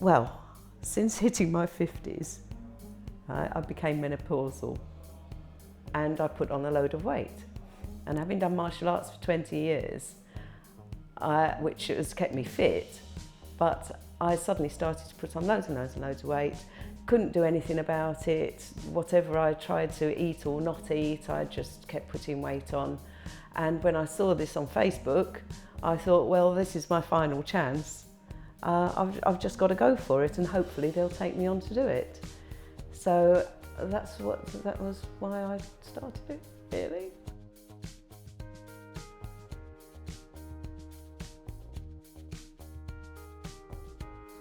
Well, since hitting my 50s, I became menopausal and I put on a load of weight. And having done martial arts for 20 years, which has kept me fit, but I suddenly started to put on loads and loads and loads of weight, couldn't do anything about it. Whatever I tried to eat or not eat, I just kept putting weight on. And when I saw this on Facebook, I thought, well, this is my final chance. I've just got to go for it, and hopefully they'll take me on to do it. So that was why I started it, really.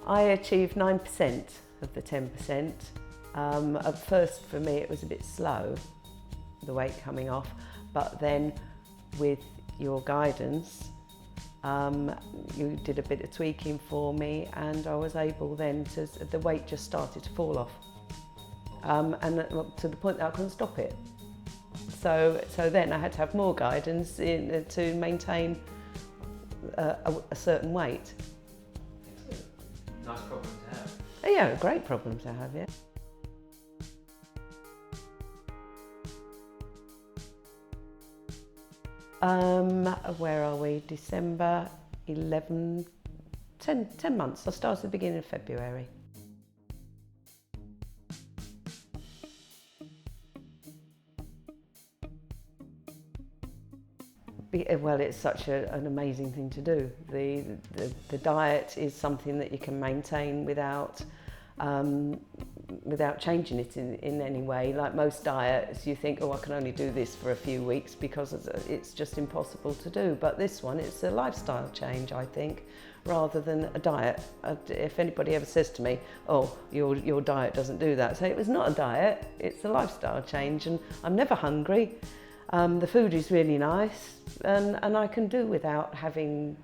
I achieved 9% of the 10%. At first for me it was a bit slow, the weight coming off, but then with your guidance, you did a bit of tweaking for me and I was able then the weight just started to fall off. And to the point that I couldn't stop it. So then I had to have more guidance to maintain a certain weight. Nice problem to have. Yeah, a great problem to have, yeah. Where are we? December 11, 10 months. I started at the beginning of February. Well, it's such an amazing thing to do. The diet is something that you can maintain without changing it in any way. Like most diets, you think, oh, I can only do this for a few weeks because it's just impossible to do. But this one, it's a lifestyle change, I think, rather than a diet. If anybody ever says to me, oh, your diet doesn't do that, I say, it was not a diet, it's a lifestyle change, and I'm never hungry. The food is really nice, and I can do without having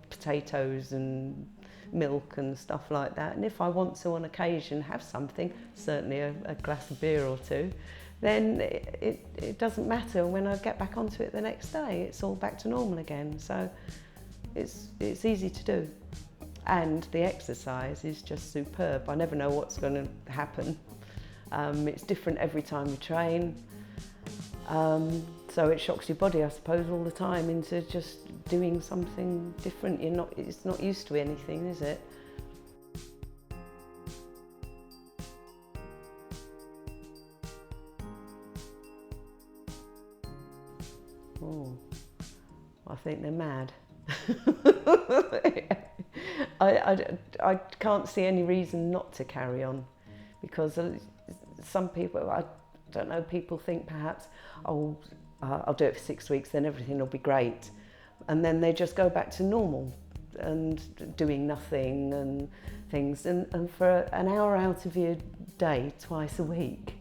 potatoes and milk and stuff like that. And if I want to on occasion have something, certainly a glass of beer or two, then it doesn't matter. When I get back onto it the next day, it's all back to normal again. So it's easy to do. And the exercise is just superb. I never know what's going to happen. It's different every time you train. So it shocks your body, I suppose, all the time into just doing something different. It's not used to anything, is it? Oh, I think they're mad. I can't see any reason not to carry on, because some people, I don't know, people think perhaps, oh, I'll do it for 6 weeks, then everything will be great. And then they just go back to normal and doing nothing and things. And for an hour out of your day, twice a week,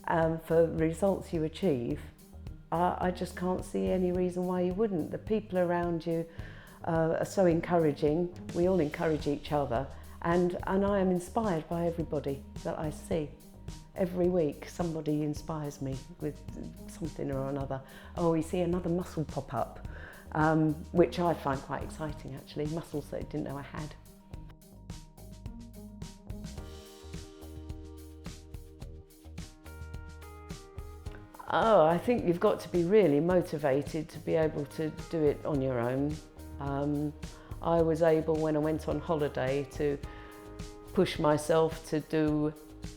for results you achieve, I just can't see any reason why you wouldn't. The people around you are so encouraging. We all encourage each other. And I am inspired by everybody that I see. Every week somebody inspires me with something or another. Oh, you see another muscle pop up, which I find quite exciting actually, muscles that I didn't know I had. Oh, I think you've got to be really motivated to be able to do it on your own. I was able, when I went on holiday, to push myself to do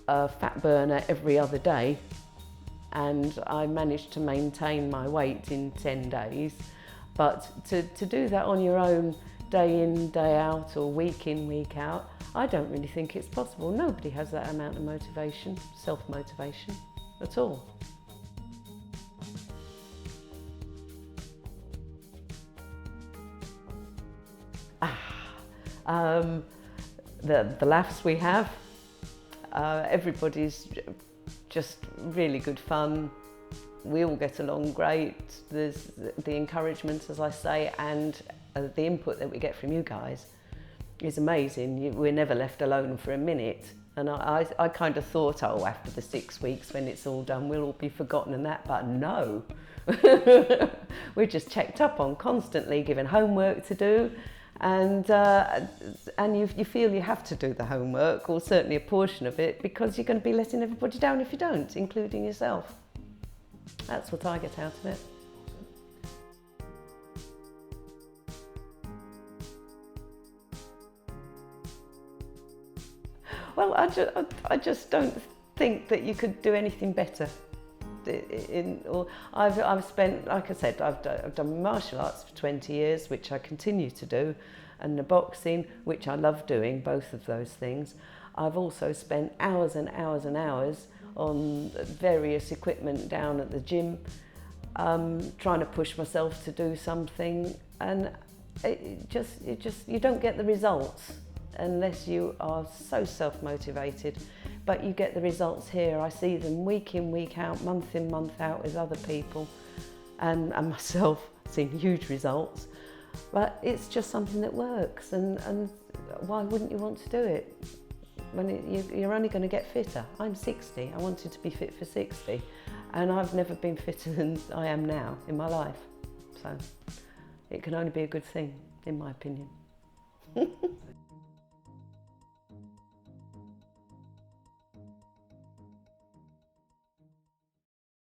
a fat burner every other day, and I managed to maintain my weight in 10 days. But to do that on your own, day in, day out, or week in, week out, I don't really think it's possible. Nobody has that amount of motivation, self-motivation, at all. The laughs we have, everybody's just really good fun. We all get along great. There's the encouragement, as I say, and the input that we get from you guys is amazing. We're never left alone for a minute. And I kind of thought, oh, after the 6 weeks when it's all done, we'll all be forgotten and that, but no. We're just checked up on constantly, given homework to do, and you feel you have to do the homework, or certainly a portion of it, because you're going to be letting everybody down if you don't, including yourself. That's what I get out of it. Well, I just don't think that you could do anything better. I've spent, like I said, I've done martial arts for 20 years, which I continue to do, and the boxing, which I love doing, both of those things. I've also spent hours and hours and hours on various equipment down at the gym, trying to push myself to do something, and you don't get the results unless you are so self-motivated. But you get the results here. I see them week in, week out, month in, month out with other people, and myself seeing huge results. But it's just something that works, and why wouldn't you want to do it? When you're only going to get fitter. I'm 60, I wanted to be fit for 60, and I've never been fitter than I am now in my life. So it can only be a good thing, in my opinion.